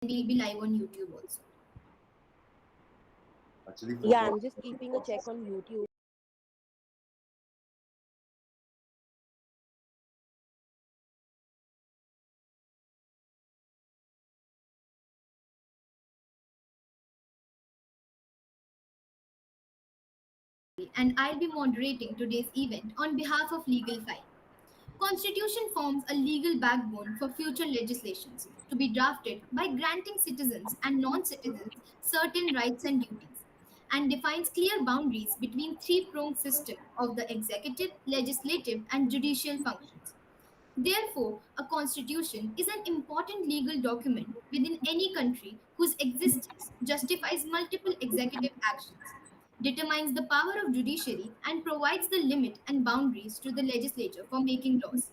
we'll be live on YouTube also. Actually, Yeah, forgot. I'm just keeping a check on YouTube. And I'll be moderating today's event on behalf of Legal File. Constitution forms a legal backbone for future legislations to be drafted by granting citizens and non-citizens certain rights and duties, and defines clear boundaries between three-pronged system of the executive, legislative, and judicial functions. Therefore, a constitution is an important legal document within any country whose existence justifies multiple executive actions, determines the power of judiciary, and provides the limit and boundaries to the legislature for making laws.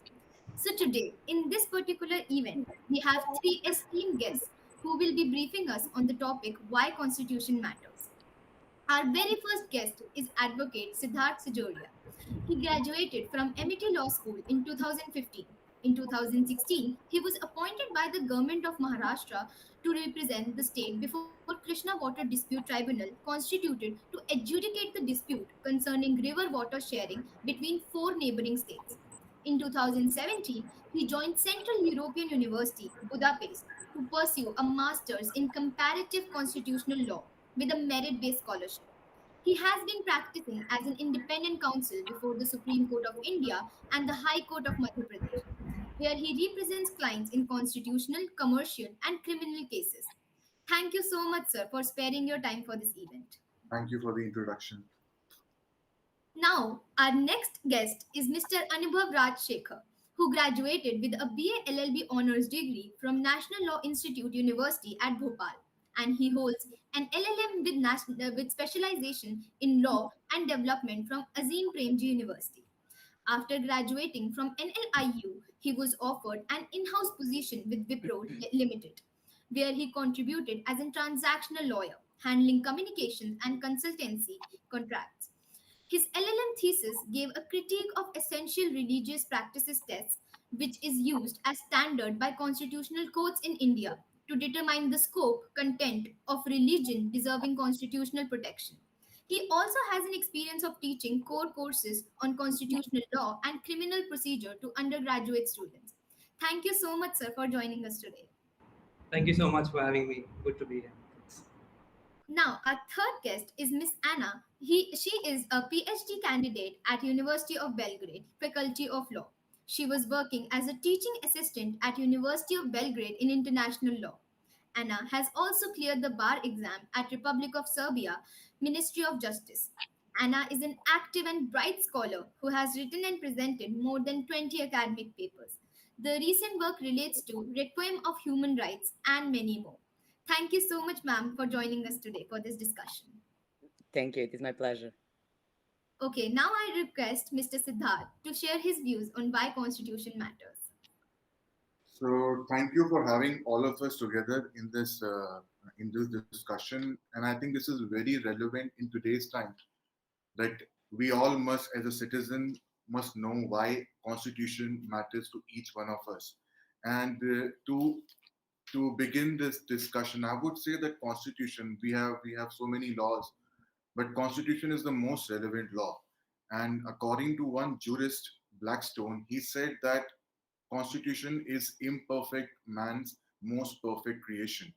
So today, in this particular event, we have three esteemed guests who will be briefing us on the topic why constitution matters. Our very first guest is Advocate Siddharth Sijoria. He graduated from MIT Law School in 2015. In 2016, he was appointed by the government of Maharashtra to represent the state before Krishna Water Dispute Tribunal constituted to adjudicate the dispute concerning river water sharing between four neighboring states. In 2017, he joined Central European University, Budapest, to pursue a master's in comparative constitutional law with a merit based scholarship. He has been practicing as an independent counsel before the Supreme Court of India and the High Court of Madhya Pradesh, where he represents clients in constitutional, commercial, and criminal cases. Thank you so much, sir, for sparing your time for this event. Thank you for the introduction. Now, our next guest is Mr. Anubhav Raj Shekhar, who graduated with a BA LLB honors degree from National Law Institute University at Bhopal, and he holds an LLM with specialization in law and development from Azim Premji University. After graduating from NLIU, he was offered an in-house position with Wipro Limited, where he contributed as a transactional lawyer, handling communications and consultancy contracts. His LLM thesis gave a critique of essential religious practices tests, which is used as standard by constitutional courts in India to determine the scope, content of religion deserving constitutional protection. He also has an experience of teaching core courses on constitutional law and criminal procedure to undergraduate students. Thank you so much, sir, for joining us today. Thank you so much for having me. Good to be here. Thanks. Now, our third guest is Miss Anna. She is a PhD candidate at University of Belgrade, Faculty of Law. She was working as a teaching assistant at University of Belgrade in international law. Anna has also cleared the bar exam at Republic of Serbia, Ministry of Justice. Anna is an active and bright scholar who has written and presented more than 20 academic papers. The recent work relates to Requiem of Human Rights and many more. Thank you so much, ma'am, for joining us today for this discussion. Thank you. It is my pleasure. Okay, now I request Mr. Siddharth to share his views on why Constitution matters. So, thank you for having all of us together in this discussion, and I think this is very relevant in today's time. That we all must, as a citizen, must know why Constitution matters to each one of us. And to begin this discussion, I would say that Constitution, we have so many laws, but Constitution is the most relevant law. And according to one jurist, Blackstone, he said that Constitution is imperfect man's most perfect creation.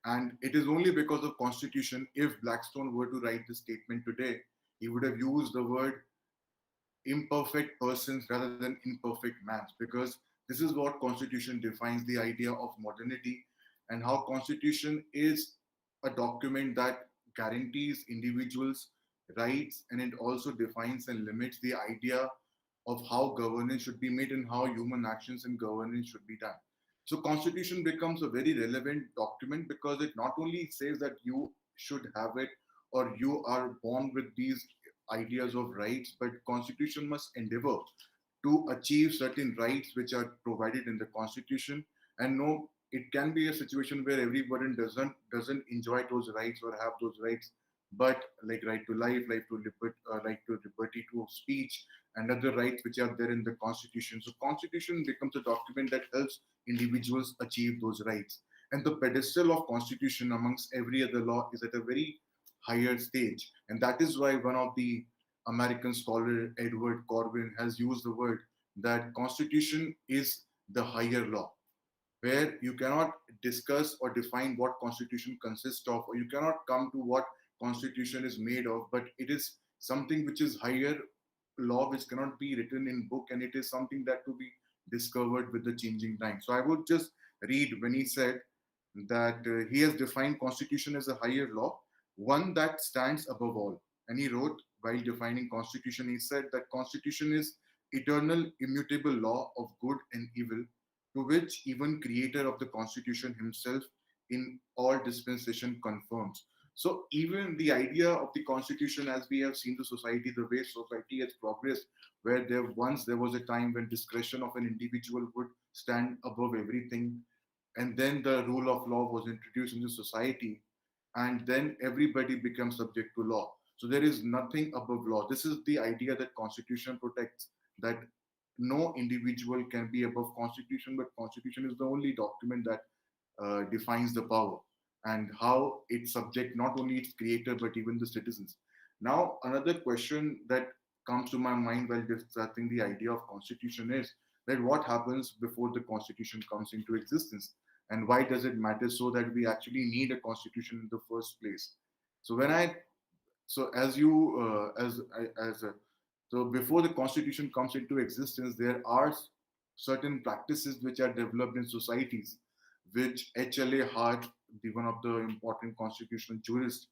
And it is only because of Constitution, if Blackstone were to write this statement today, he would have used the word imperfect persons rather than imperfect mans, because this is what Constitution defines the idea of modernity, and how Constitution is a document that guarantees individuals rights, and it also defines and limits the idea of how governance should be made and how human actions and governance should be done. So Constitution becomes a very relevant document because it not only says that you should have it or you are born with these ideas of rights, but Constitution must endeavor to achieve certain rights which are provided in the Constitution. And no, it can be a situation where everybody doesn't enjoy those rights or have those rights, but like right to life, right to liberty to speech, and other rights which are there in the Constitution. So Constitution becomes a document that helps individuals achieve those rights. and the pedestal of constitution amongst every other law is at a very higher stage. And that is why one of the American scholar Edward Corbin has used the word that constitution is the higher law, where you cannot discuss or define what constitution consists of, or you cannot come to what constitution is made of, but it is something which is higher law, which cannot be written in book, and it is something that to be discovered with the changing time. So I would just read when he said that he has defined constitution as a higher law, one that stands above all. And he wrote, while defining constitution, he said that constitution is eternal immutable law of good and evil, to which even creator of the constitution himself in all dispensation confirms. So even the idea of the constitution, as we have seen the society, the way society has progressed, where there was a time when discretion of an individual would stand above everything, and then the rule of law was introduced into society, and then everybody becomes subject to law. So there is nothing above law. This is the idea that constitution protects, that no individual can be above constitution, but constitution is the only document that defines the power and how it's subject not only its creator but even the citizens. Now another question that comes to my mind while discussing the idea of constitution is that what happens before the constitution comes into existence, and why does it matter so that we actually need a constitution in the first place. So when I so as you as so before the constitution comes into existence, there are certain practices which are developed in societies, which HLA Hart, the one of the important constitutional jurists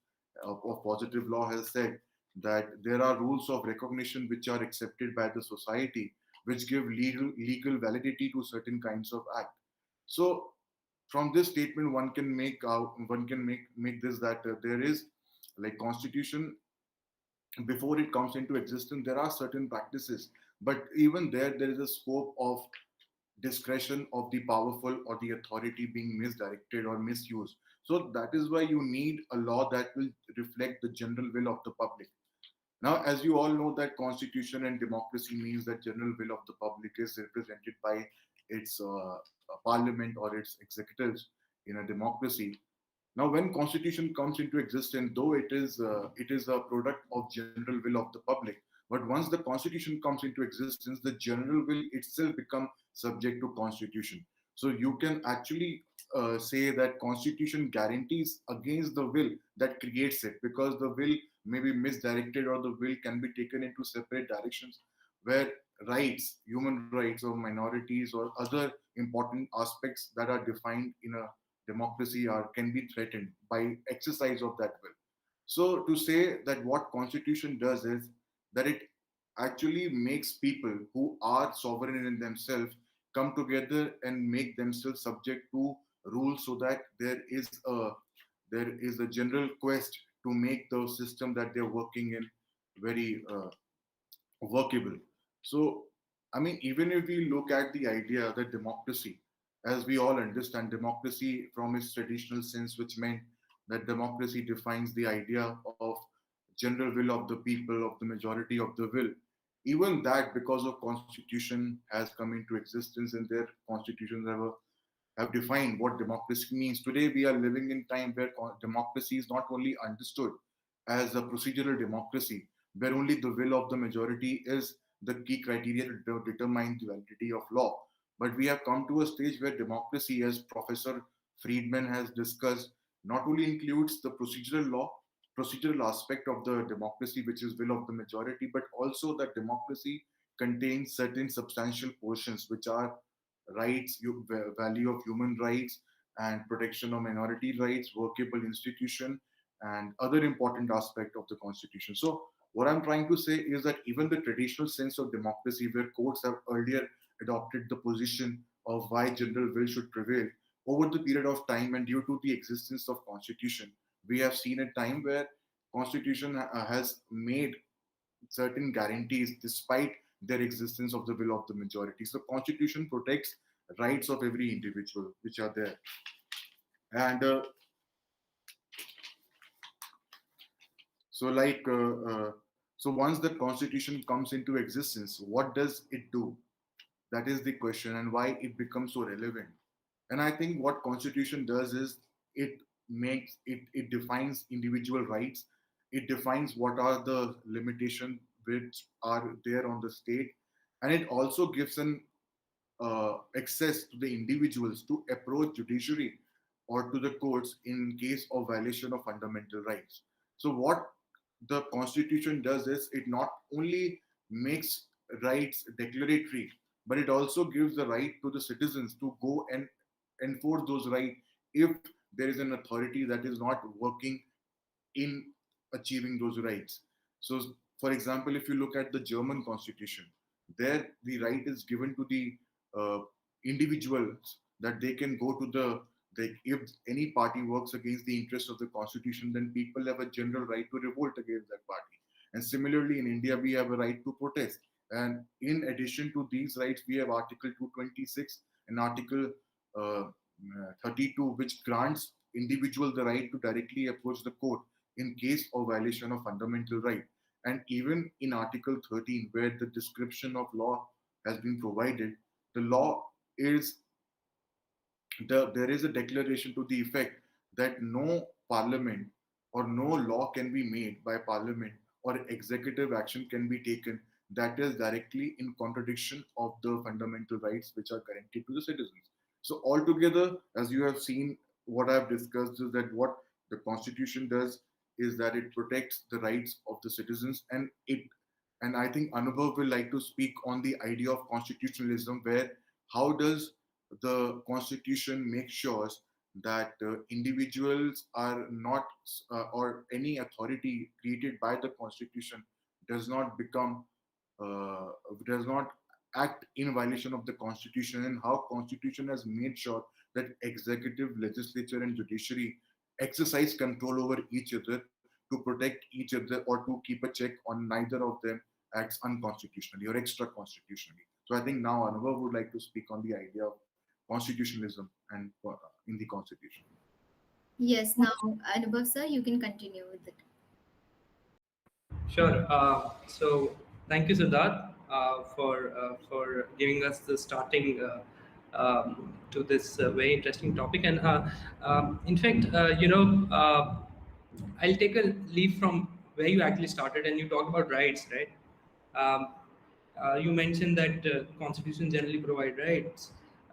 of positive law, has said that there are rules of recognition which are accepted by the society, which give legal validity to certain kinds of act. So from this statement, one can make this that there is like constitution before it comes into existence, there are certain practices, but even there is a scope of discretion of the powerful or the authority being misdirected or misused. So that is why you need a law that will reflect the general will of the public. Now, as you all know, that constitution and democracy means that general will of the public is represented by its parliament or its executives in a democracy. Now, when constitution comes into existence, though it is a product of general will of the public, but once the constitution comes into existence, the general will itself become subject to constitution. So you can actually say that constitution guarantees against the will that creates it, because the will may be misdirected or the will can be taken into separate directions, where rights, human rights or minorities or other important aspects that are defined in a democracy are can be threatened by exercise of that will. So to say that what constitution does is that it actually makes people who are sovereign in themselves come together and make themselves subject to rules, so that there is a general quest to make the system that they're working in very workable. So, I mean, even if we look at the idea that democracy, as we all understand, democracy from its traditional sense, which meant that democracy defines the idea of general will of the people, of the majority of the will. Even that, because of constitution, has come into existence, and their constitutions have defined what democracy means. Today, we are living in time where democracy is not only understood as a procedural democracy, where only the will of the majority is the key criteria to determine the validity of law. But we have come to a stage where democracy, as Professor Friedman has discussed, not only includes the procedural aspect of the democracy, which is will of the majority, but also that democracy contains certain substantial portions, which are rights, value of human rights, and protection of minority rights, workable institution, and other important aspect of the constitution. So what I'm trying to say is that even the traditional sense of democracy, where courts have earlier adopted the position of why general will should prevail, over the period of time and due to the existence of constitution, we have seen a time where constitution has made certain guarantees despite their existence of the will of the majority. So constitution protects rights of every individual which are there. And so like so once the constitution comes into existence, what does it do? That is the question, and why it becomes so relevant. And I think what Constitution does is it defines individual rights. It defines what are the limitations which are there on the state, and it also gives an access to the individuals to approach judiciary or to the courts in case of violation of fundamental rights. So what the Constitution does is it not only makes rights declaratory, but it also gives the right to the citizens to go and enforce those rights if there is an authority that is not working in achieving those rights. So, for example, if you look at the German constitution, there the right is given to the uh, individuals that they can go to if any party works against the interest of the constitution, then people have a general right to revolt against that party. And similarly, in India, we have a right to protest. And in addition to these rights, we have Article 226 and Article 32, which grants individual the right to directly approach the court in case of violation of fundamental right. And even in Article 13, where the description of law has been provided, the law is there is a declaration to the effect that no parliament or no law can be made by parliament or executive action can be taken that is directly in contradiction of the fundamental rights which are guaranteed to the citizens. So altogether, as you have seen, what I've discussed is that what the constitution does is that it protects the rights of the citizens, and I think Anubhav will like to speak on the idea of constitutionalism, where how does the constitution make sure that individuals are not or any authority created by the constitution does not become uh, does not act in violation of the constitution, and how constitution has made sure that executive, legislature and judiciary exercise control over each other to protect each other or to keep a check on neither of them acts unconstitutionally or extra constitutionally. So I think now Anubhav would like to speak on the idea of constitutionalism and in the constitution. Yes, now, Anubhav sir, you can continue with it. Sure. So thank you, Siddharth, for giving us the starting to this very interesting topic. And in fact, I'll take a leaf from where you actually started, and you talked about rights, right? Um, you mentioned that constitutions generally provide rights,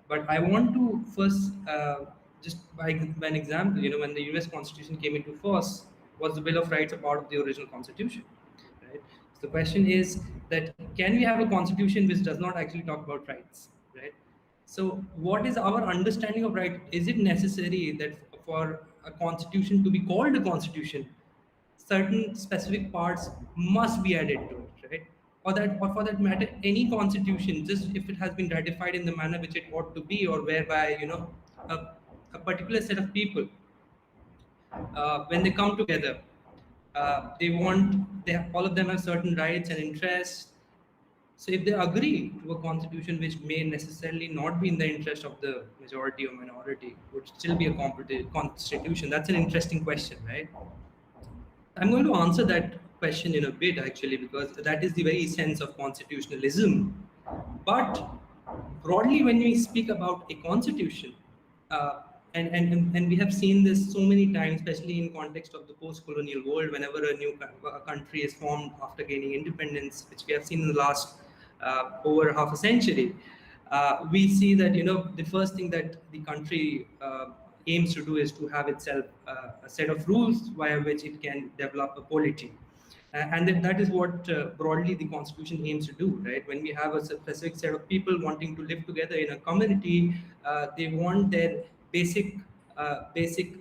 but I want to first just by an example. When the U.S. Constitution came into force, was the Bill of Rights a part of the original Constitution? Right. So the question is that can we have a constitution which does not actually talk about rights? Right. So what is our understanding of right? Is it necessary that for a constitution to be called a constitution, certain specific parts must be added to it, right? Or for that matter, any constitution, just if it has been ratified in the manner which it ought to be, or whereby a, a particular set of people, when they come together, all of them have certain rights and interests. So if they agree to a constitution which may necessarily not be in the interest of the majority or minority, would still be a constitution? That's an interesting question, right? I'm going to answer that question in a bit, actually, because that is the very sense of constitutionalism. But broadly, when we speak about a constitution, uh, and we have seen this so many times, especially in context of the post-colonial world, whenever a new country is formed after gaining independence, which we have seen in the last over half a century, we see that the first thing that the country aims to do is to have itself a set of rules via which it can develop a polity. And that is what broadly the constitution aims to do, right? When we have a specific set of people wanting to live together in a community, they want their basic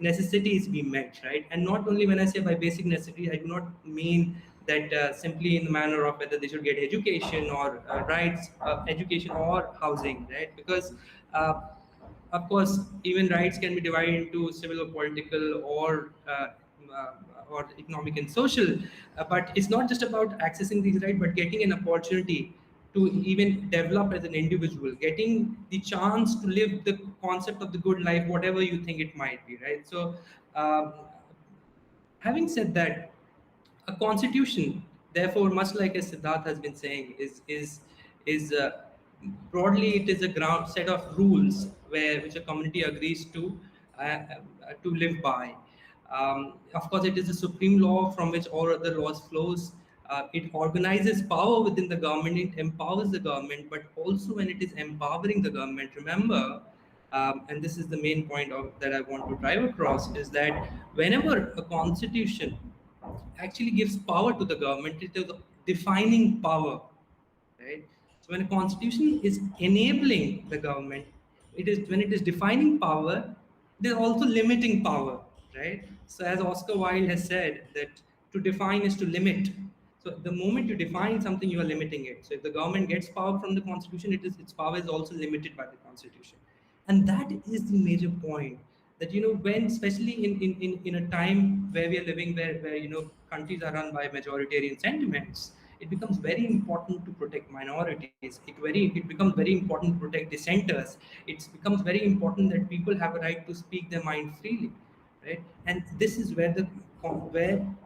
necessities be met, right? And not only when I say by basic necessity, I do not mean that simply in the manner of whether they should get education or rights, education or housing, right? Because of course, even rights can be divided into civil or political uh, or economic and social. But it's not just about accessing these rights, but getting an opportunity to even develop as an individual, getting the chance to live the concept of the good life, whatever you think it might be, right? So, um, having said that, a constitution, therefore, much like as Siddharth has been saying, is broadly it is a ground set of rules which a community agrees to live by. Of course, it is the supreme law from which all other laws flows. It organizes power within the government. It empowers the government, but also when it is empowering the government, remember, and this is the main point that I want to drive across, is that whenever a constitution actually gives power to the government, it is defining power, right? So when a constitution is enabling the government, it is when it is defining power, it is also limiting power, right? So as Oscar Wilde has said, that to define is to limit. So the moment you define something, you are limiting it. So if the government gets power from the constitution, its power is also limited by the constitution. And that is the major point, that when, especially in a time where we are living, where countries are run by majoritarian sentiments, it becomes very important to protect minorities. It becomes very important to protect dissenters. It becomes very important that people have a right to speak their mind freely, right? And this is where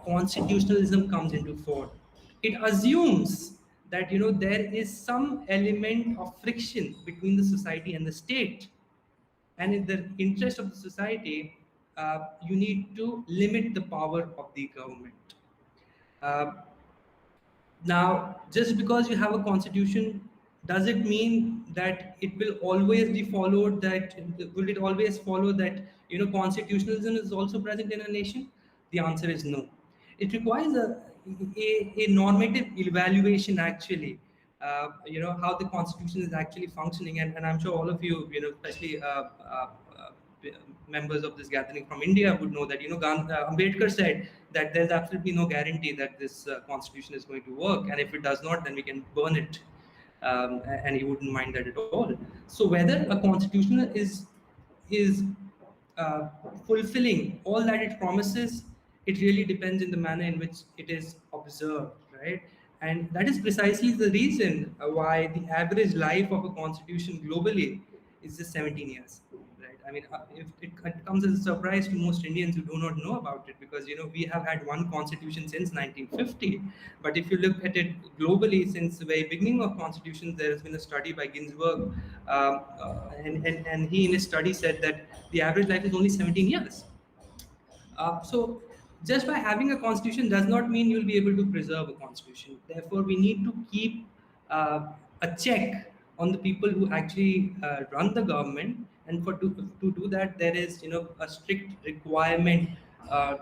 constitutionalism comes into fore. It assumes that there is some element of friction between the society and the state, and in the interest of the society, you need to limit the power of the government. Uh, Now, just because you have a constitution, does it mean that it will always be followed? That will it always follow that constitutionalism is also present in a nation? The answer is no. It requires a normative evaluation, actually. How the constitution is actually functioning, and I'm sure all of you, especially members of this gathering from India would know that Ambedkar said that there's absolutely no guarantee that this constitution is going to work, and if it does not, then we can burn it, and he wouldn't mind that at all. So whether a constitution is fulfilling all that it promises, it really depends in the manner in which it is observed, right? And that is precisely the reason why the average life of a constitution globally is just 17 years, right? I mean, if it comes as a surprise to most Indians who do not know about it, because we have had one constitution since 1950, but if you look at it globally, since the very beginning of constitutions, there has been a study by Ginsburg, and he in his study said that the average life is only 17 years. So just by having a constitution does not mean you'll be able to preserve a constitution. Therefore, we need to keep a check on the people who actually run the government, and to do that, there is a strict requirement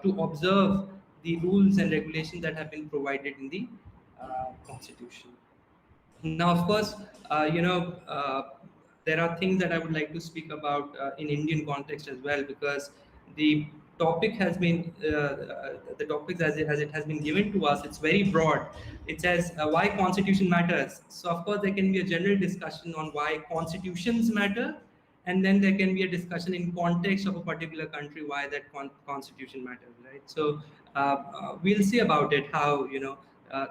to observe the rules and regulations that have been provided in the constitution. Now, of course, there are things that I would like to speak about in Indian context as well, because the topic has been the topics as it has been given to us. It's very broad. It says why constitution matters. So, of course, there can be a general discussion on why constitutions matter, and then there can be a discussion in context of a particular country why that constitution matters, right? So we'll see about it, how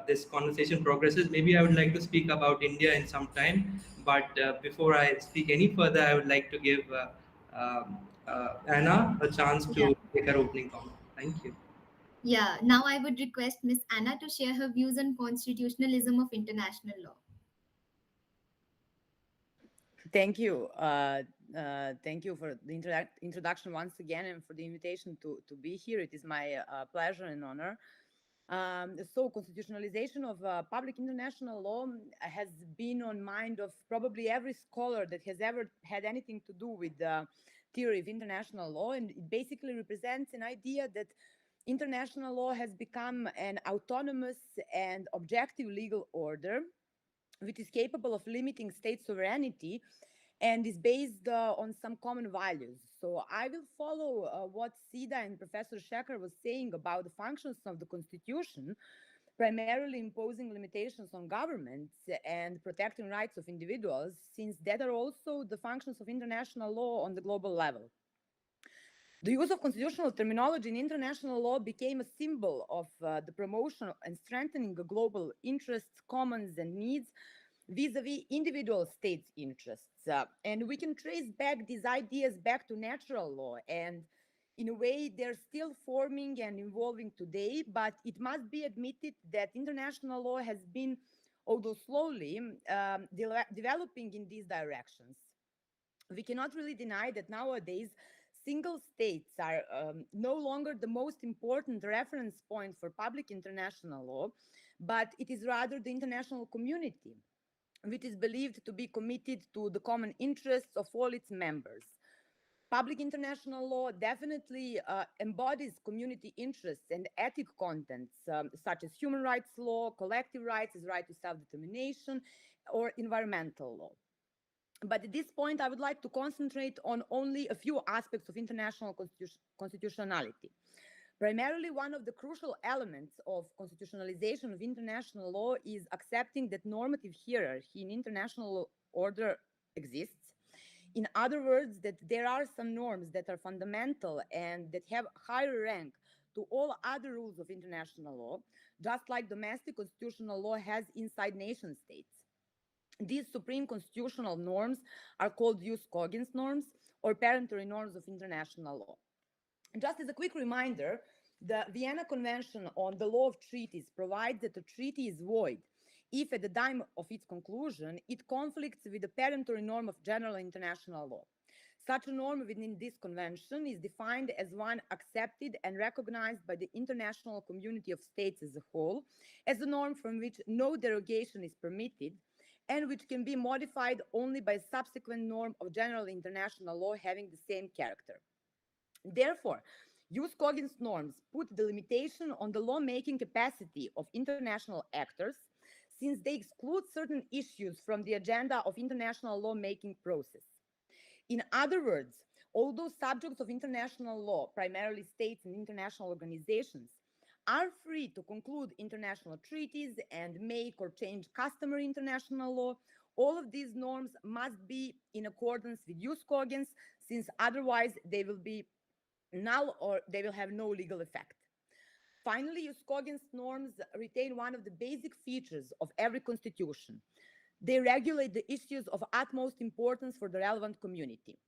this conversation progresses. Maybe I would like to speak about India in some time, but before I speak any further, I would like to give Anna a chance Yeah. to make her opening comment. Thank you. Yeah, now I would request Miss Anna to share her views on constitutionalism of international law. Thank you. Thank you for the introduction once again, and for the invitation to be here. It is my pleasure and honor. So constitutionalization of public international law has been on mind of probably every scholar that has ever had anything to do with the theory of international law, and it basically represents an idea that international law has become an autonomous and objective legal order which is capable of limiting state sovereignty and is based on some common values. So I will follow what Sida and Professor Shekhar was saying about the functions of the Constitution, primarily imposing limitations on governments and protecting rights of individuals, since that are also the functions of international law on the global level. The use of constitutional terminology in international law became a symbol of the promotion and strengthening of global interests, commons, and needs vis-a-vis individual states' interests. And we can trace back these ideas back to natural law, and in a way they're still forming and evolving today, but it must be admitted that international law has been, although slowly, developing in these directions. We cannot really deny that nowadays single states are no longer the most important reference point for public international law, but it is rather the international community, which is believed to be committed to the common interests of all its members. Public international law definitely embodies community interests and ethic contents such as human rights law, collective rights, as right to self-determination, or environmental law. But at this point, I would like to concentrate on only a few aspects of international constitutionality. Primarily, one of the crucial elements of constitutionalization of international law is accepting that normative hierarchy in international order exists. In other words, that there are some norms that are fundamental and that have higher rank to all other rules of international law, just like domestic constitutional law has inside nation states. These supreme constitutional norms are called jus cogens norms or peremptory norms of international law. Just as a quick reminder, the Vienna Convention on the Law of Treaties provides that a treaty is void if at the time of its conclusion it conflicts with the peremptory norm of general international law. Such a norm within this convention is defined as one accepted and recognized by the international community of states as a whole, as a norm from which no derogation is permitted, and which can be modified only by a subsequent norm of general international law having the same character. Therefore, jus cogens norms put the limitation on the lawmaking capacity of international actors, since they exclude certain issues from the agenda of international lawmaking process. In other words, although subjects of international law, primarily states and international organizations, are free to conclude international treaties and make or change customary international law, all of these norms must be in accordance with jus cogens, since otherwise they will be null or they will have no legal effect. Finally, jus cogens norms retain one of the basic features of every constitution. They regulate the issues of utmost importance for the relevant community.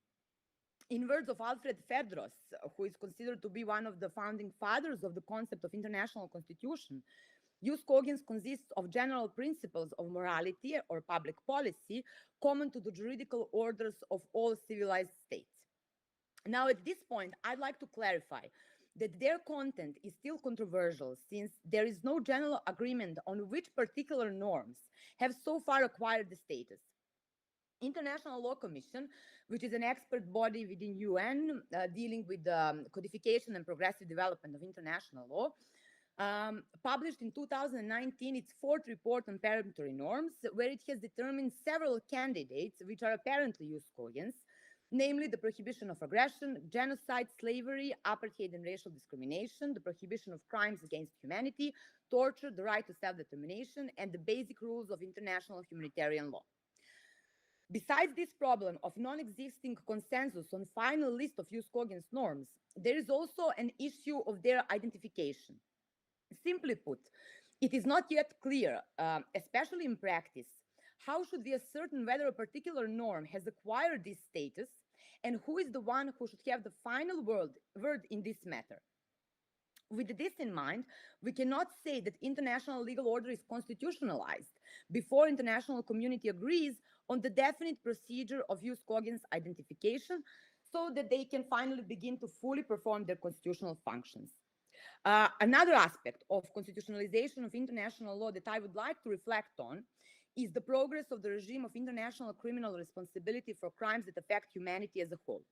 In words of Alfred Fedros, who is considered to be one of the founding fathers of the concept of international constitution, jus cogens consists of general principles of morality or public policy common to the juridical orders of all civilized states. Now, at this point, I'd like to clarify that their content is still controversial, since there is no general agreement on which particular norms have so far acquired the status. International Law Commission, which is an expert body within UN dealing with the codification and progressive development of international law, published in 2019 its fourth report on peremptory norms, where it has determined several candidates which are apparently jus cogens, namely the prohibition of aggression, genocide, slavery, apartheid and racial discrimination, the prohibition of crimes against humanity, torture, the right to self-determination, and the basic rules of international humanitarian law. Besides this problem of non-existing consensus on final list of jus cogens norms, there is also an issue of their identification. Simply put, it is not yet clear, especially in practice, how should we ascertain whether a particular norm has acquired this status and who is the one who should have the final word in this matter. With this in mind, we cannot say that international legal order is constitutionalized before international community agrees on the definite procedure of jus cogens identification so that they can finally begin to fully perform their constitutional functions. Another aspect of constitutionalization of international law that I would like to reflect on is the progress of the regime of international criminal responsibility for crimes that affect humanity as a whole.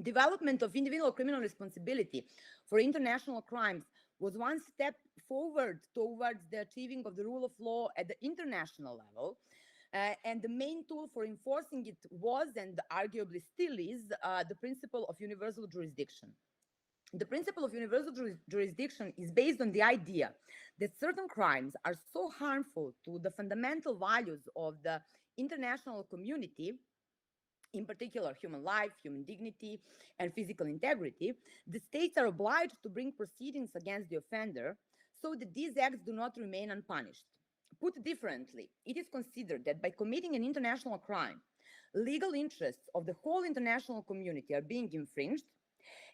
Development of individual criminal responsibility for international crimes was one step forward towards the achieving of the rule of law at the international level. And the main tool for enforcing it was, and arguably still is, the principle of universal jurisdiction. The principle of universal jurisdiction is based on the idea that certain crimes are so harmful to the fundamental values of the international community, in particular human life, human dignity, and physical integrity, the states are obliged to bring proceedings against the offender so that these acts do not remain unpunished. Put differently, it is considered that by committing an international crime, legal interests of the whole international community are being infringed,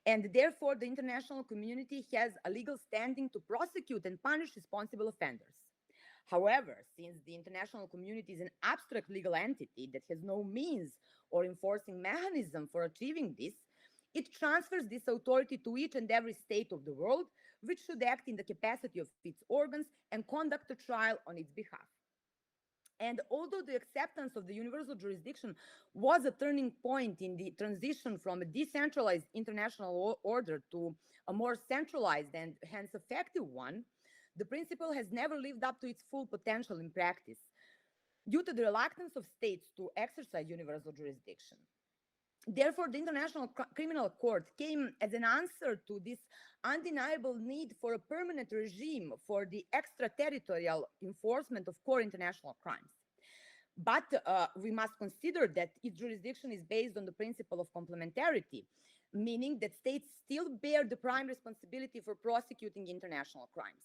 and therefore the international community has a legal standing to prosecute and punish responsible offenders. However, since the international community is an abstract legal entity that has no means or enforcing mechanism for achieving this, it transfers this authority to each and every state of the world, which should act in the capacity of its organs and conduct a trial on its behalf. And although the acceptance of the universal jurisdiction was a turning point in the transition from a decentralized international order to a more centralized and hence effective one, the principle has never lived up to its full potential in practice due to the reluctance of states to exercise universal jurisdiction. Therefore, the International Criminal Court came as an answer to this undeniable need for a permanent regime for the extraterritorial enforcement of core international crimes. But we must consider that its jurisdiction is based on the principle of complementarity, meaning that states still bear the prime responsibility for prosecuting international crimes.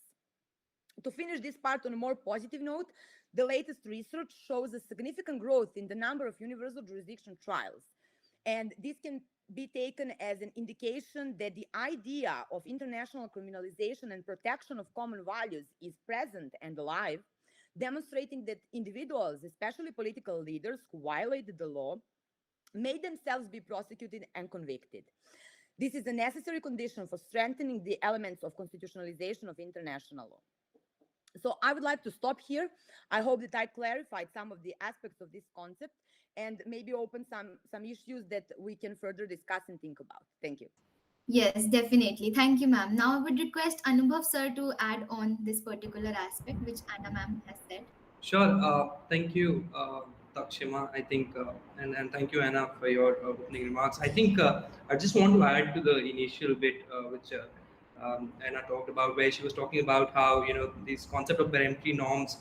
To finish this part on a more positive note, the latest research shows a significant growth in the number of universal jurisdiction trials. And this can be taken as an indication that the idea of international criminalization and protection of common values is present and alive, demonstrating that individuals, especially political leaders who violated the law, may themselves be prosecuted and convicted. This is a necessary condition for strengthening the elements of constitutionalization of international law. So I would like to stop here. I hope that I clarified some of the aspects of this concept and maybe open some issues that we can further discuss and think about. Thank you. Yes, definitely. Thank you, ma'am. Now I would request Anubhav sir to add on this particular aspect which Anna ma'am has said. Sure. Thank you, Takshima. I think, and thank you, Anna, for your opening remarks. I think I just want to add to the initial bit which Anna talked about, where she was talking about how this concept of peremptory norms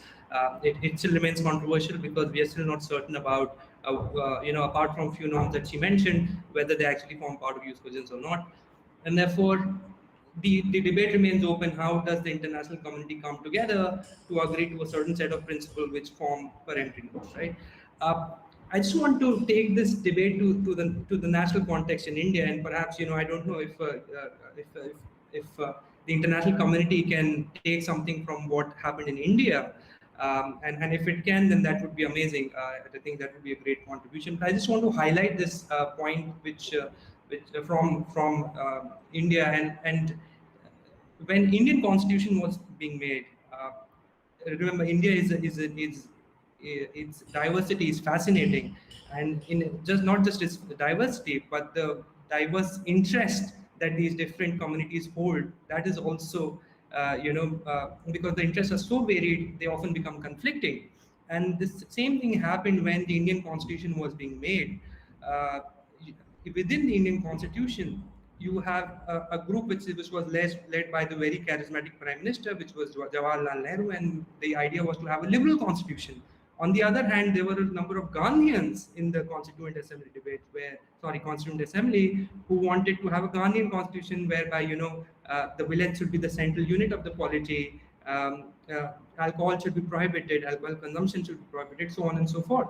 it still remains controversial because we are still not certain about apart from few norms that she mentioned, whether they actually form part of use cogens or not, and therefore the debate remains open. How does the international community come together to agree to a certain set of principles which form peremptory norms, right? Uh, I just want to take this debate to the national context in India, and perhaps I don't know if the international community can take something from what happened in India, and if it can, then that would be amazing. I think that would be a great contribution. But I just want to highlight this point, which from India, and when Indian Constitution was being made, remember India is its diversity is fascinating, and in just not just its diversity, but the diverse interest that these different communities hold. That is also because the interests are so varied, they often become conflicting. And this same thing happened when the Indian Constitution was being made. Uh, Within the Indian Constitution, you have a group which was led by the very charismatic Prime Minister, which was Jawaharlal Nehru, and the idea was to have a liberal constitution. On the other hand, there were a number of Gandhians in the Constituent Assembly debates, Constituent Assembly, who wanted to have a Gandhian constitution whereby the village should be the central unit of the polity, alcohol should be prohibited, alcohol consumption should be prohibited, so on and so forth.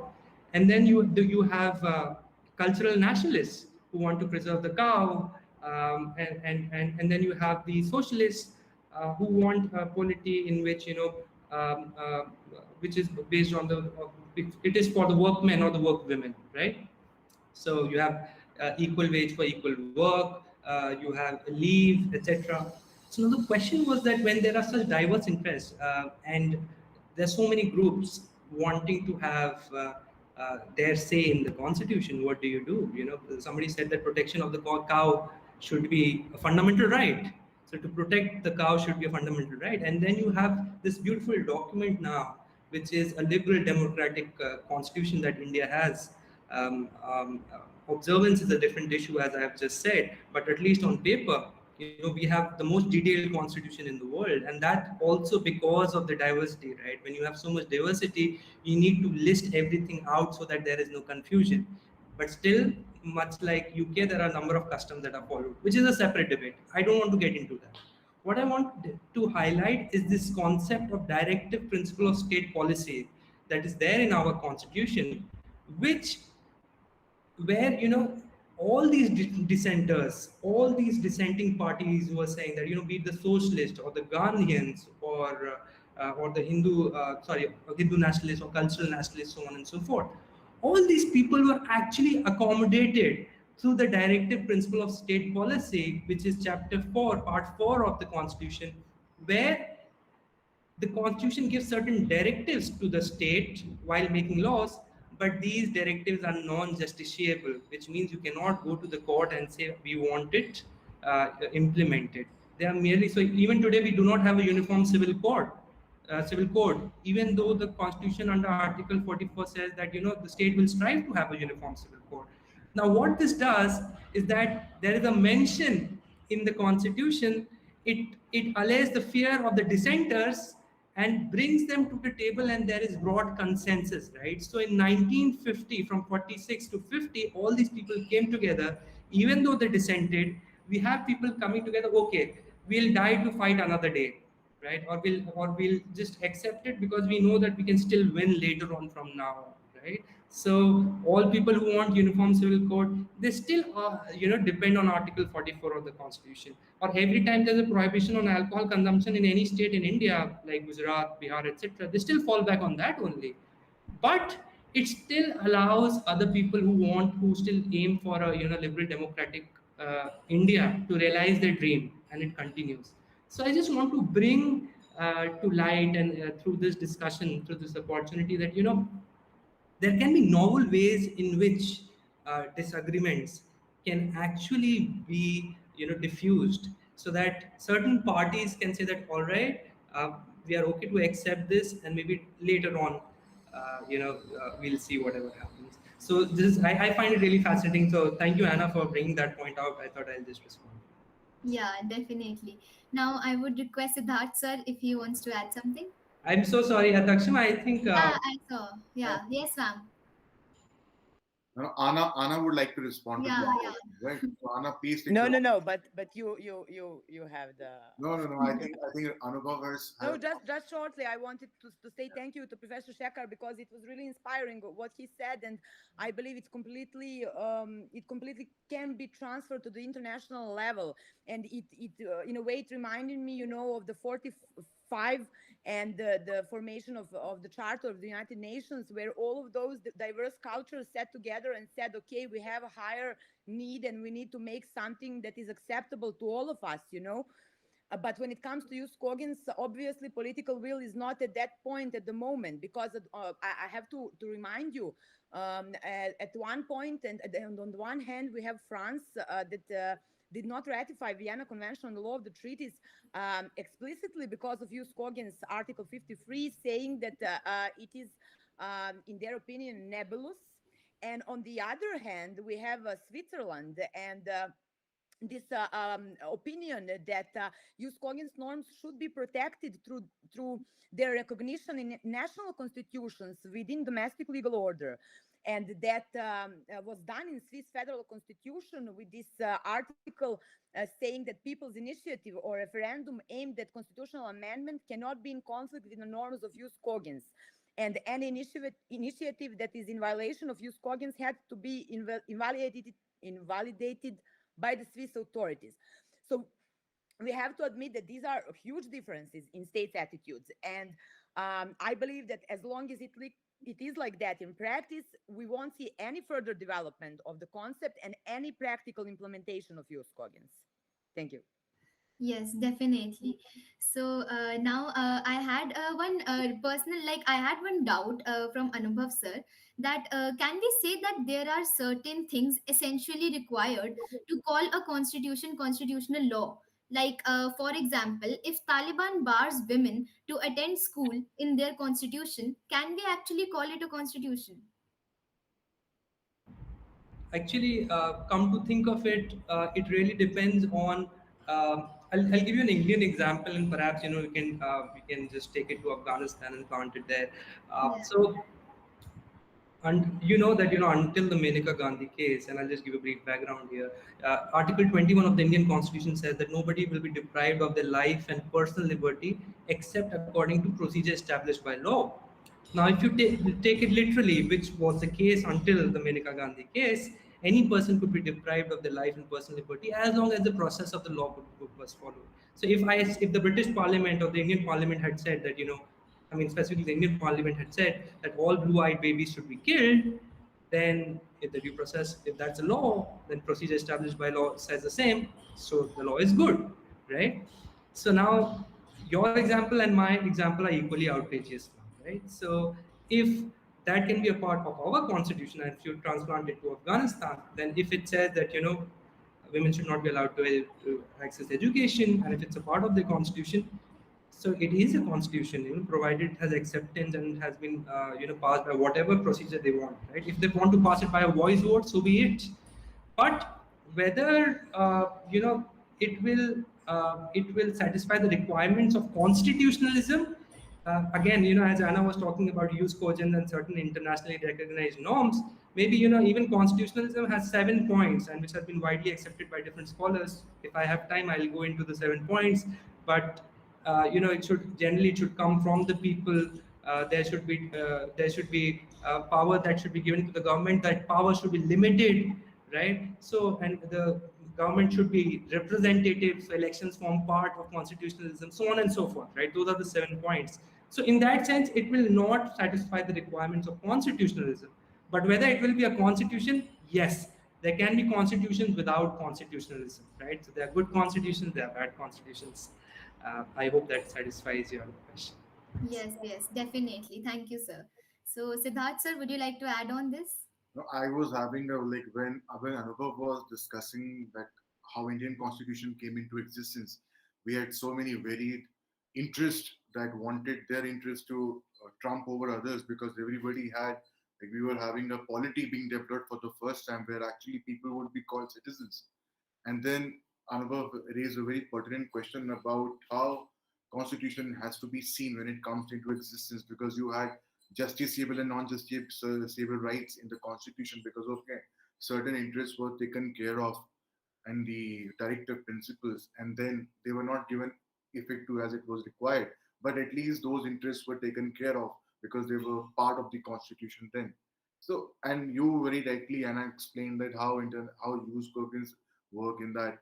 And then you have cultural nationalists who want to preserve the cow, and then you have the socialists who want a polity in which um, uh, which is based on it is for the workmen or the work women, right? So you have equal wage for equal work, you have leave, etc. So now the question was that when there are such diverse interests and there's so many groups wanting to have their say in the constitution, what do you do? Somebody said that protection of the cow should be a fundamental right. So to protect the cow should be a fundamental right. And then you have this beautiful document now, which is a liberal democratic constitution that India has. Observance is a different issue, as I have just said, but at least on paper, we have the most detailed constitution in the world, and that also because of the diversity, right? When you have so much diversity, you need to list everything out so that there is no confusion. But still, much like UK, there are a number of customs that are followed, which is a separate debate. I don't want to get into that. What I want to highlight is this concept of directive principle of state policy that is there in our constitution, which where all these dissenters, all these dissenting parties who are saying that be it the socialist or the Gandhians or the Hindu nationalists or cultural nationalists, so on and so forth, all these people were actually accommodated through the directive principle of state policy, which is chapter 4, part 4 of the Constitution, where the Constitution gives certain directives to the state while making laws, but these directives are non-justiciable, which means you cannot go to the court and say we want it implemented. They are merely so. Even today, we do not have a uniform civil code, even though the Constitution under Article 44 says that the state will strive to have a uniform civil code. Now, what this does is that there is a mention in the Constitution. It allays the fear of the dissenters and brings them to the table, and there is broad consensus, right? So in 1950, from 46 to 50, all these people came together, even though they dissented. We have people coming together. Okay, we'll die to fight another day, right? Or we'll just accept it because we know that we can still win later on from now on, right? So all people who want uniform civil code, they still depend on Article 44 of the Constitution. Or every time there's a prohibition on alcohol consumption in any state in India, like Gujarat, Bihar, etc., they still fall back on that only. But it still allows other people who still aim for a liberal democratic India to realize their dream, and it continues. So I just want to bring to light, and through this discussion, through this opportunity, that there can be novel ways in which disagreements can actually be diffused, so that certain parties can say that all right, we are okay to accept this, and maybe later on we'll see whatever happens. So I find it really fascinating. So thank you, Anna, for bringing that point out. I thought I'll just respond. Yeah, definitely. Now I would request Siddharth sir if he wants to add something. I'm so sorry, Ataksham. I think Yeah, I saw. uh, Yeah, yes, ma'am. Anna would like to respond to Yeah, this yeah. question, right? So Anna, please take No, the. no, no. But you have the No. I think Anubhav has. No, just shortly, I wanted to say thank you to Professor Shekhar, because it was really inspiring what he said, and I believe it completely can be transferred to the international level, and it in a way it reminded me, of the 45 and the formation of the Charter of the United Nations, where all of those diverse cultures sat together and said, okay, we have a higher need, and we need to make something that is acceptable to all of us. But when it comes to use Coggins, obviously political will is not at that point at the moment, because I have to remind you, at one point, and on the one hand, we have France that did not ratify Vienna Convention on the Law of the Treaties explicitly because of use Coggins Article 53, saying that it is, in their opinion, nebulous. And on the other hand, we have Switzerland and this opinion that use Coggins norms should be protected through their recognition in national constitutions within domestic legal order. And that was done in Swiss federal constitution with this article saying that people's initiative or referendum aimed at constitutional amendment cannot be in conflict with the norms of use Coggins. And any initiative that is in violation of use Coggins had to be invalidated by the Swiss authorities. So we have to admit that these are huge differences in states' attitudes. And I believe that as long as it is like that in practice, we won't see any further development of the concept and any practical implementation of use Coggins. Thank you. Yes, definitely. So now I had one personal, like I had one doubt from Anubhav sir, that can we say that there are certain things essentially required to call a constitution constitutional law? Like, for example, if Taliban bars women to attend school in their constitution, can we actually call it a constitution? Actually, come to think of it, it really depends on. I'll give you an Indian example, and perhaps we can just take it to Afghanistan and plant it there. Yeah. So, and you know that until the Menaka Gandhi case, and I'll just give a brief background here. Article 21 of the Indian Constitution says that nobody will be deprived of their life and personal liberty except according to procedure established by law. Now, if you take it literally, which was the case until the Menaka Gandhi case, any person could be deprived of their life and personal liberty as long as the process of the law was followed. So, if the British Parliament or the Indian Parliament had said that, I mean, specifically the Indian Parliament had said that all blue-eyed babies should be killed, then if the due process, if that's a law, then procedure established by law says the same, so the law is good, right? So now your example and my example are equally outrageous now, right? So if that can be a part of our constitution, and if you transplant it to Afghanistan, then if it says that, women should not be allowed to access education, and if it's a part of the constitution, so it is a constitution, provided it has acceptance and it has been, passed by whatever procedure they want, right? If they want to pass it by a voice vote, so be it. But whether it will satisfy the requirements of constitutionalism, again, as Anna was talking about use cogent and certain internationally recognized norms, maybe, even constitutionalism has 7 points, and which have been widely accepted by different scholars. If I have time, I'll go into the 7 points. But it should come from the people. There should be power that should be given to the government. That power should be limited, right? So, and the government should be representative, so elections form part of constitutionalism, so on and so forth, right? Those are the 7 points. So in that sense, it will not satisfy the requirements of constitutionalism. But whether it will be a constitution, yes, there can be constitutions without constitutionalism, right? So there are good constitutions, there are bad constitutions. I hope that satisfies your question. Yes, yes, definitely. Thank you, sir. So, Siddharth, sir, would you like to add on this? No, I was having a like when Anubhav was discussing that how Indian Constitution came into existence, we had so many varied interests that wanted their interest to trump over others because everybody had like we were having a polity being developed for the first time where actually people would be called citizens. And then Anubhav raised a very pertinent question about how constitution has to be seen when it comes into existence because you had justiciable and non-justiciable rights in the constitution because of certain interests were taken care of and the directive principles, and then they were not given effect to as it was required. But at least those interests were taken care of because they were part of the constitution then. So, and you very rightly, Anna, explained that how use organs work in that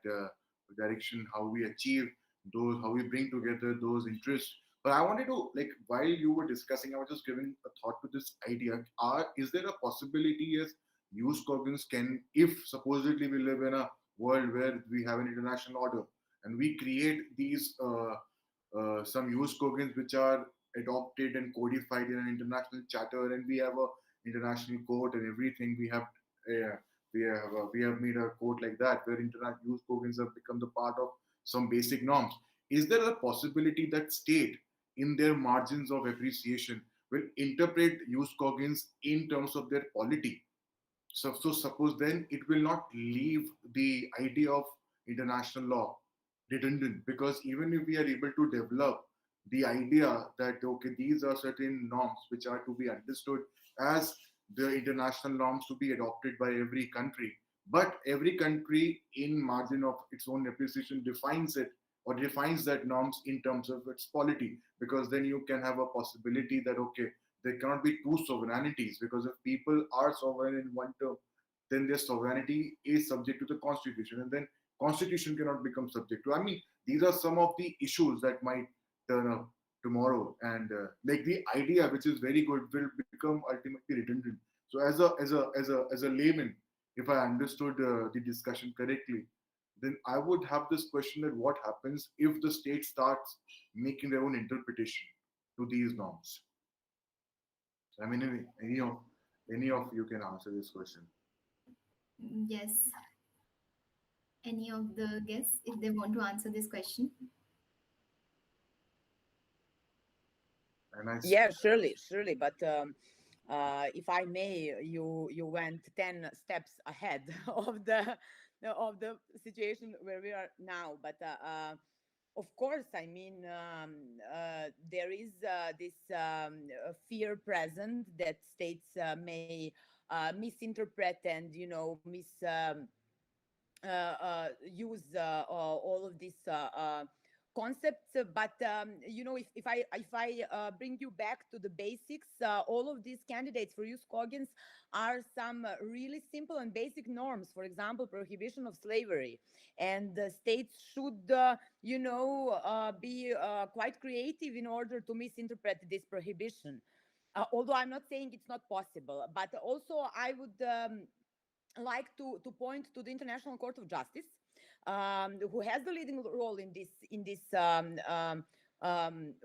direction, how we achieve those, how we bring together those interests. But I wanted to, like, while you were discussing, I was just giving a thought to this idea. Is there a possibility, yes, use organs can, if supposedly we live in a world where we have an international order and we create these some use tokens which are adopted and codified in an international charter, and we have a international court and everything. We have made a court like that where international use tokens have become the part of some basic norms. Is there a possibility that state in their margins of appreciation will interpret use tokens in terms of their polity? So suppose then it will not leave the idea of international law redundant because even if we are able to develop the idea that okay, these are certain norms which are to be understood as the international norms to be adopted by every country, but every country in margin of its own appreciation defines it or defines that norms in terms of its polity, because then you can have a possibility that okay, there cannot be two sovereignties because if people are sovereign in one term, then their sovereignty is subject to the constitution, and then constitution cannot become subject to. I mean, these are some of the issues that might turn up tomorrow, and like the idea, which is very good, will become ultimately redundant. So, as a layman, if I understood the discussion correctly, then I would have this question that what happens if the state starts making their own interpretation to these norms? I mean, any of you can answer this question. Yes. Any of the guests, if they want to answer this question? And I, Yeah, surely, surely. But if I may, you went 10 steps ahead of the situation where we are now. But of course, I mean, there is this fear present that states may misinterpret and use all of these concepts. But if I bring you back to the basics, all of these candidates for use cogents are some really simple and basic norms. For example, prohibition of slavery, and the states should be quite creative in order to misinterpret this prohibition. although I'm not saying it's not possible, but also I would like to point to the International Court of Justice, who has the leading role in this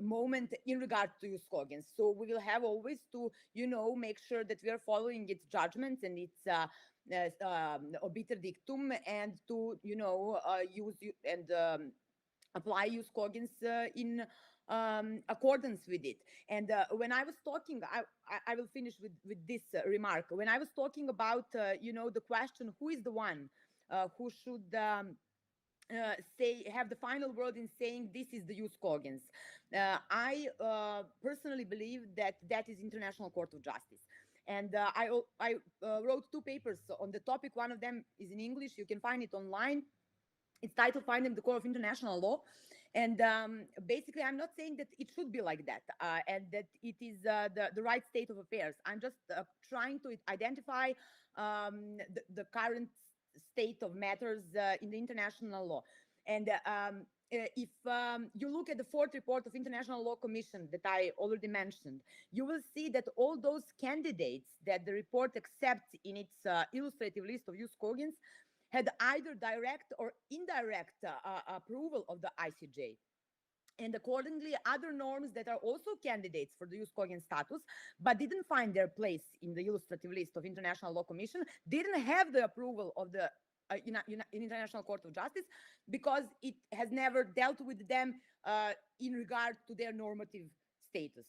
moment in regard to use slogans. So we will have always to make sure that we are following its judgments and its obiter dictum, and to use and apply use slogans in accordance with it. And when I was talking, I will finish with this remark. When I was talking about the question, who is the one who should have the final word in saying this is the use slogans, I personally believe that is International Court of Justice. And I wrote 2 papers on the topic. One of them is in English. You can find it online. It's titled Finding the Core of International Law. And basically, I'm not saying that it should be like that and that it is the right state of affairs. I'm just trying to identify the current state of matters in the international law. And if you look at the 4th report of International Law Commission that I already mentioned, you will see that all those candidates that the report accepts in its illustrative list of use slogans had either direct or indirect approval of the ICJ. And accordingly, other norms that are also candidates for the use slogan status, but didn't find their place in the illustrative list of International Law Commission, didn't have the approval of the International Court of Justice, because it has never dealt with them in regard to their normative status.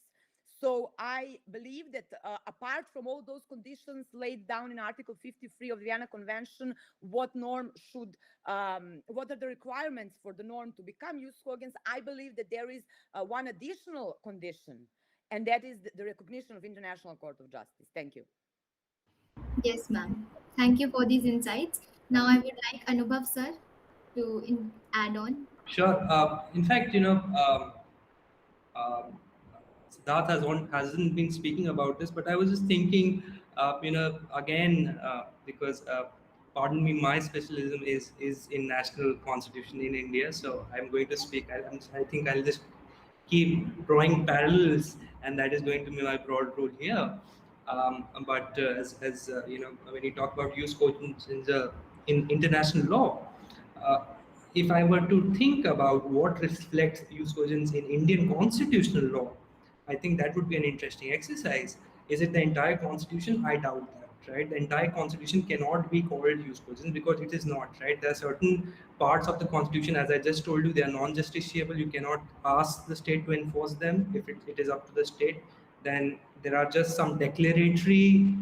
So I believe that apart from all those conditions laid down in Article 53 of the Vienna Convention, what are the requirements for the norm to become use slogans, I believe that there is one additional condition, and that is the recognition of International Court of Justice. Thank you. Yes, ma'am. Thank you for these insights. Now I would like Anubhav sir to add on. Sure. In fact, um, Siddharth hasn't been speaking about this, but I was just thinking, again, because pardon me, my specialism is in national constitution in India, so I'm going to speak. I think I'll just keep drawing parallels, and that is going to be my broad rule here. But as when you talk about use quotients in international law, uh, if I were to think about what reflects use cogents in Indian constitutional law, I think that would be an interesting exercise. Is it the entire constitution? I doubt that, right? The entire constitution cannot be called use cogents because it is not, right? There are certain parts of the constitution, as I just told you, they are non-justiciable. You cannot ask the state to enforce them. If it is up to the state, then there are just some declaratory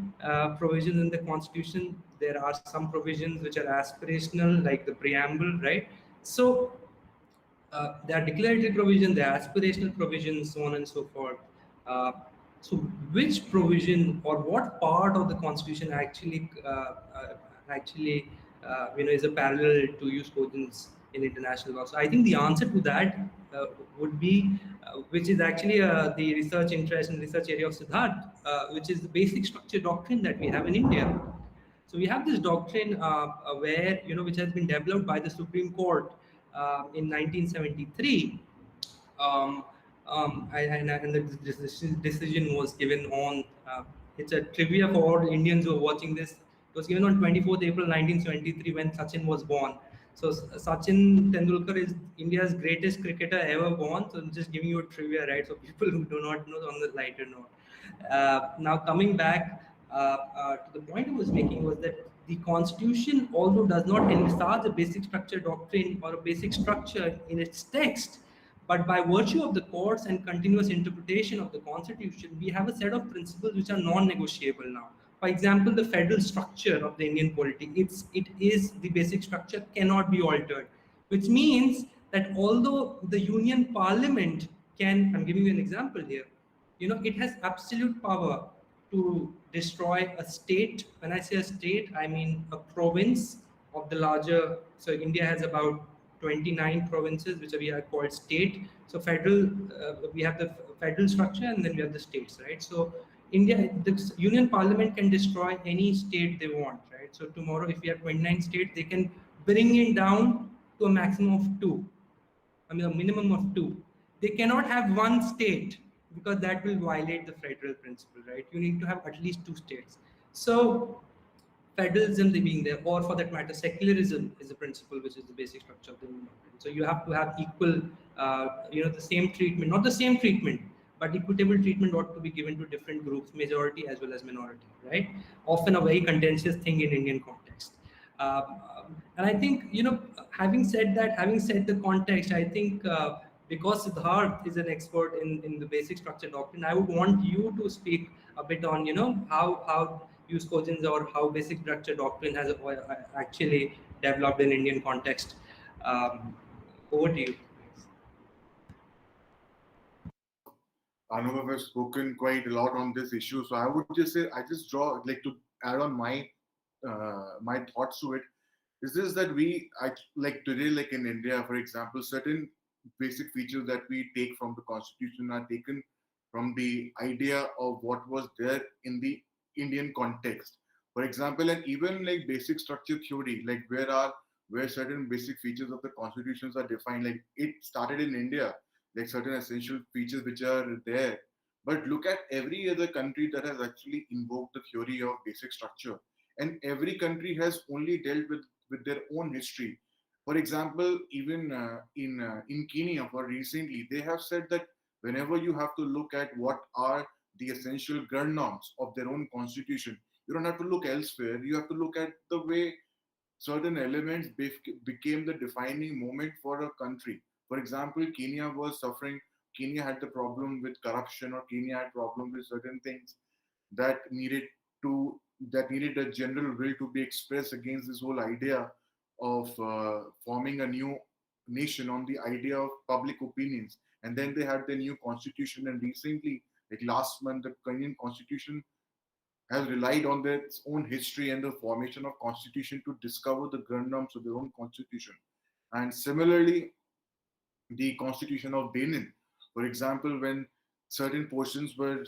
provisions in the constitution. There are some provisions which are aspirational, like the preamble, right? So there are declaratory provisions, there are aspirational provisions, so on and so forth. So which provision or what part of the constitution actually is a parallel to use cogents in international law? So I think the answer to that would be, which is actually the research interest and research area of Siddharth, which is the basic structure doctrine that we have in India. So we have this doctrine where, which has been developed by the Supreme Court in 1973. Um, and the decision was given on, it's a trivia for all Indians who are watching this. It was given on 24th April 1973 when Sachin was born. So Sachin Tendulkar is India's greatest cricketer ever born. So I'm just giving you a trivia, right? So people who do not know, on the lighter note. Now coming back to the point I was making was that the Constitution, although does not envisage a basic structure doctrine or a basic structure in its text, but by virtue of the courts and continuous interpretation of the Constitution, we have a set of principles which are non-negotiable now. For example, the federal structure of the Indian polity, it is the basic structure, cannot be altered, which means that although the Union Parliament can, I'm giving you an example here, it has absolute power to destroy a state. When I say a state, I mean a province of the larger. So India has about 29 provinces, which we are called state. So federal, we have the federal structure, and then we have the states, right? So India, the Union Parliament can destroy any state they want, right? So tomorrow, if we have 29 states, they can bring it down to a maximum of 2. I mean, a minimum of 2. They cannot have one state because that will violate the federal principle, right? You need to have at least two states. So federalism being there, or for that matter, secularism is a principle which is the basic structure of the human doctrine. So you have to have equal, the same treatment, not the same treatment, but equitable treatment ought to be given to different groups, majority as well as minority, right? Often a very contentious thing in Indian context. And I think, having said that, having said the context, I think because Siddharth is an expert in the basic structure doctrine, I would want you to speak a bit on, how use cogents or how basic structure doctrine has actually developed in Indian context. Over to you. Anubhav has spoken quite a lot on this issue. So I would just say, I just draw, like, to add on my thoughts to it. Is this that like today, like in India, for example, certain basic features that we take from the constitution are taken from the idea of what was there in the Indian context. For example, and even like basic structure theory, like where certain basic features of the constitutions are defined. Like it started in India, like certain essential features which are there. But look at every other country that has actually invoked the theory of basic structure, and every country has only dealt with their own history. For example, even in Kenya, for recently, they have said that whenever you have to look at what are the essential ground norms of their own constitution, you don't have to look elsewhere. You have to look at the way certain elements became the defining moment for a country. For example, Kenya was suffering. Kenya had the problem with corruption, or Kenya had problem with certain things that needed a general will to be expressed against this whole idea of forming a new nation on the idea of public opinions. And then they had the new constitution, and recently, like last month, the Kenyan constitution has relied on their own history and the formation of constitution to discover the ground norms of their own constitution. And similarly, the constitution of Benin, for example, when certain portions were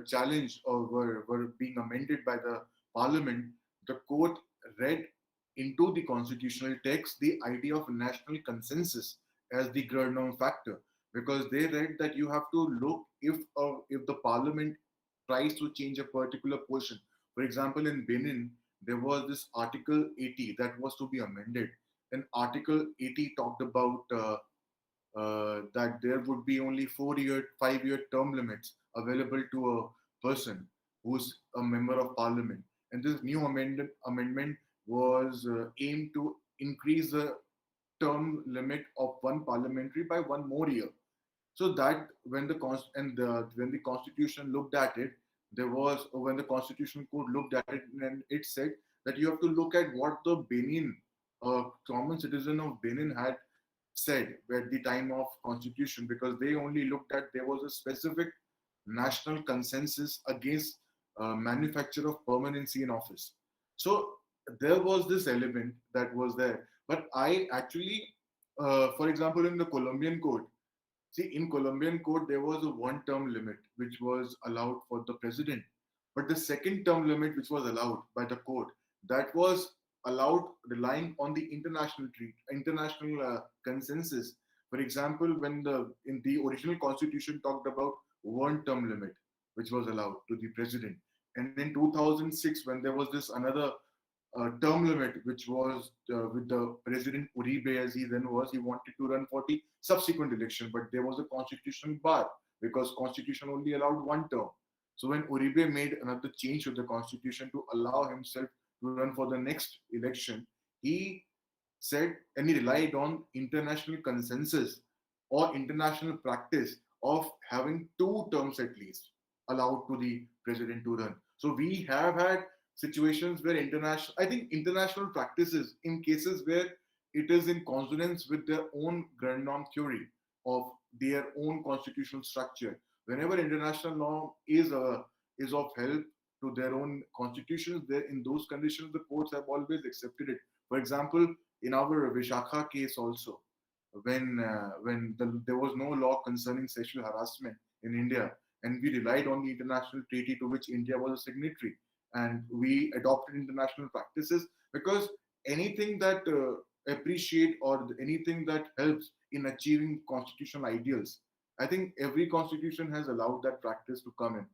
challenged or were being amended by the parliament, the court read into the constitutional text the idea of national consensus as the ground norm factor, because they read that you have to look if the parliament tries to change a particular portion. For example, in Benin, there was this Article 80 that was to be amended. And Article 80 talked about that there would be only 4-year, 5-year term limits available to a person who's a member of parliament. And this new amendment was aimed to increase the term limit of one parliamentary by one more year. So that when the constitution looked at it, there was when the constitutional court looked at it, and it said that you have to look at what the Benin common citizen of Benin had said at the time of constitution, because they only looked at there was a specific national consensus against manufacture of permanency in office. So there was this element that was there. But I actually, for example, in the Colombian code, see, in Colombian code, there was a one-term limit which was allowed for the president. But the second term limit, which was allowed by the court, that was allowed relying on the international consensus. For example, when the in the original constitution talked about one-term limit, which was allowed to the president, and in 2006, when there was this another term limit, which was with the President Uribe, as he then was, he wanted to run for the subsequent election, but there was a constitutional bar because constitution only allowed one term. So when Uribe made another change to the constitution to allow himself to run for the next election, he said, and he relied on international consensus or international practice of having two terms at least allowed to the president to run. So we have had situations where I think international practices in cases where it is in consonance with their own ground norm theory of their own constitutional structure. Whenever international law is of help to their own constitutions, there in those conditions the courts have always accepted it. For example, in our Vishakha case also, when there was no law concerning sexual harassment in India, and we relied on the international treaty to which India was a signatory, and we adopted international practices because anything that appreciate or anything that helps in achieving constitutional ideals I think every constitution has allowed that practice to come in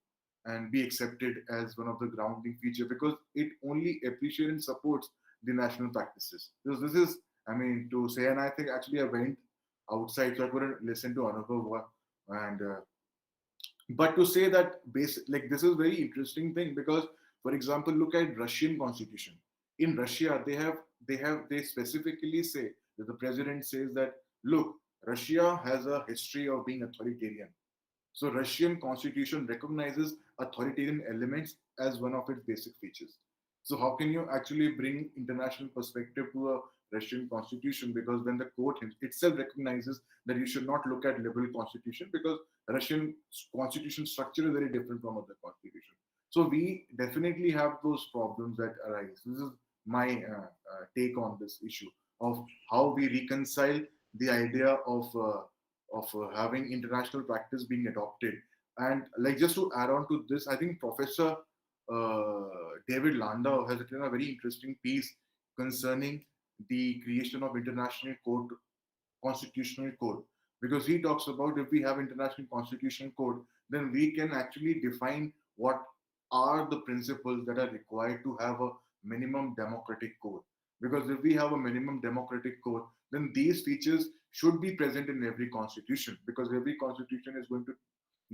and be accepted as one of the grounding feature, because it only appreciates and supports the national practices. Because this is, I mean, to say, and I think actually I went outside, so I couldn't listen to Anubhav, and but to say that basic, like this is very interesting thing, because for example, look at Russian constitution. In Russia, they specifically say that the president says that, look, Russia has a history of being authoritarian, so Russian constitution recognizes authoritarian elements as one of its basic features. So how can you actually bring international perspective to a Russian constitution? Because when the court itself recognizes that you should not look at liberal constitution, because Russian constitution structure is very different from other constitution. So we definitely have those problems that arise. This is my take on this issue of how we reconcile the idea of having international practice being adopted. And like just to add on to this, I think Professor David Landau has written a very interesting piece concerning the creation of international code, constitutional code, because he talks about if we have international constitutional code, then we can actually define what are the principles that are required to have a minimum democratic code. Because if we have a minimum democratic code, then these features should be present in every constitution, because every constitution is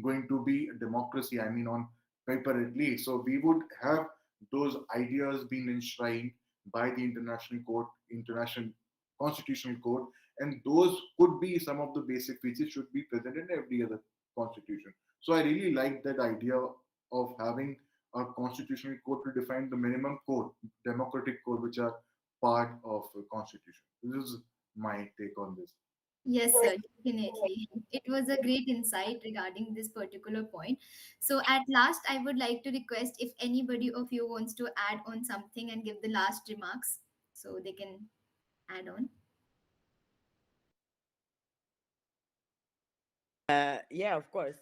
going to be a democracy, I mean, on paper at least. So we would have those ideas being enshrined by the international code, international constitutional code, and those could be some of the basic features should be present in every other constitution. So I really like that idea of having a constitutional code to define the minimum code, democratic code, which are part of a constitution. This is my take on this. Yes, sir, definitely. It was a great insight regarding this particular point. So, at last, I would like to request if anybody of you wants to add on something and give the last remarks, so they can add on. Yeah, of course.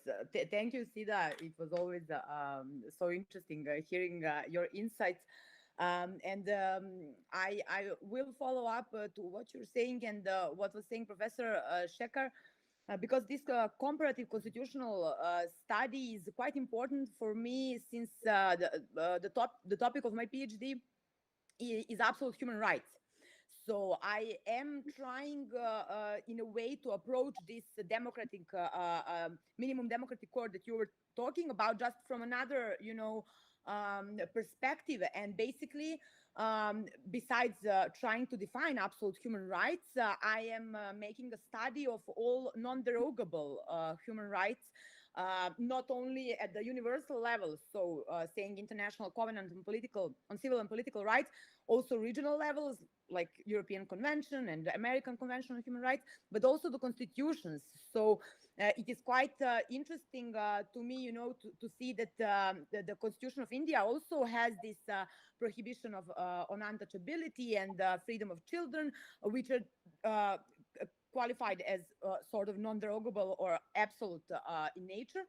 Thank you, Sida. It was always so interesting hearing your insights. I will follow up to what you're saying and what was saying Professor Shekhar, because this comparative constitutional study is quite important for me, since the topic of my PhD is absolute human rights. So I am trying, in a way, to approach this democratic minimum democratic core that you were talking about, just from another, perspective. And basically, besides trying to define absolute human rights, I am making a study of all non-derogable human rights. Not only at the universal level, so saying international covenant on civil and political rights, also regional levels like European Convention and the American Convention on Human Rights, but also the constitutions. So it is quite interesting to me, to see that the Constitution of India also has this prohibition of on untouchability and freedom of children, which are qualified as sort of non-derogable or absolute in nature.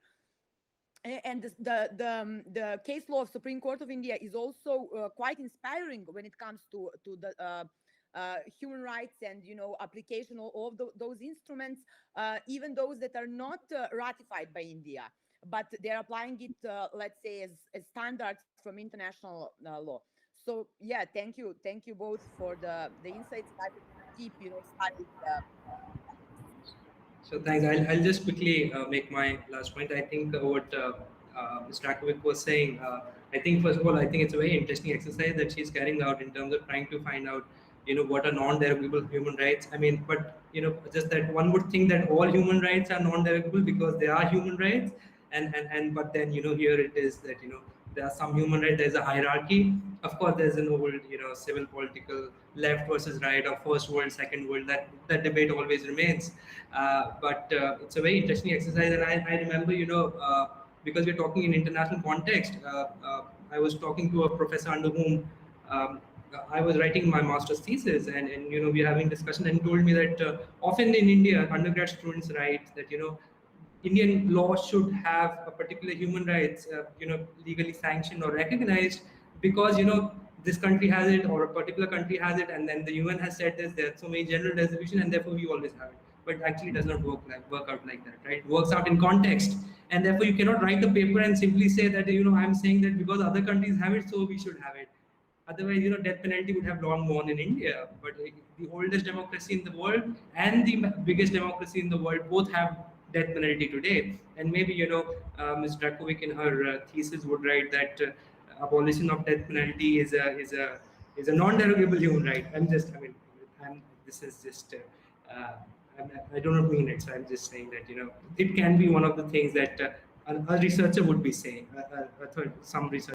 And the case law of Supreme Court of India is also quite inspiring when it comes to the human rights and application of all those instruments, even those that are not ratified by India, but they're applying it, let's say, as standards from international law. So yeah, thank you both for the insights. I will keep studying. So thanks. I'll just quickly make my last point. I think what Mr. Akovic was saying, I think first of all, I think it's a very interesting exercise that she's carrying out in terms of trying to find out, what are non-derogable human rights. I mean, but just that one would think that all human rights are non-derogable because they are human rights, and but then here it is that there are some human rights. There's a hierarchy. Of course, there's an old civil political left versus right, or first world, second world. That debate always remains. But it's a very interesting exercise, and I remember because we're talking in international context. I was talking to a professor under whom I was writing my master's thesis, and we were having discussion, and he told me that often in India, undergrad students write that Indian law should have a particular human rights, legally sanctioned or recognized, because this country has it or a particular country has it, and then the UN has said this. There are so many general resolutions, and therefore we always have it. but actually does not work out like that, right? It works out in context, and therefore you cannot write a paper and simply say that, I'm saying that because other countries have it, so we should have it. Otherwise, death penalty would have long gone in India. But the oldest democracy in the world and the biggest democracy in the world both have death penalty today. And maybe, Ms. Drakovic in her thesis would write that abolition of death penalty is a non-derogable human right. This is just. I do not mean it, so I'm just saying that it can be one of the things that a researcher would be saying. Some researcher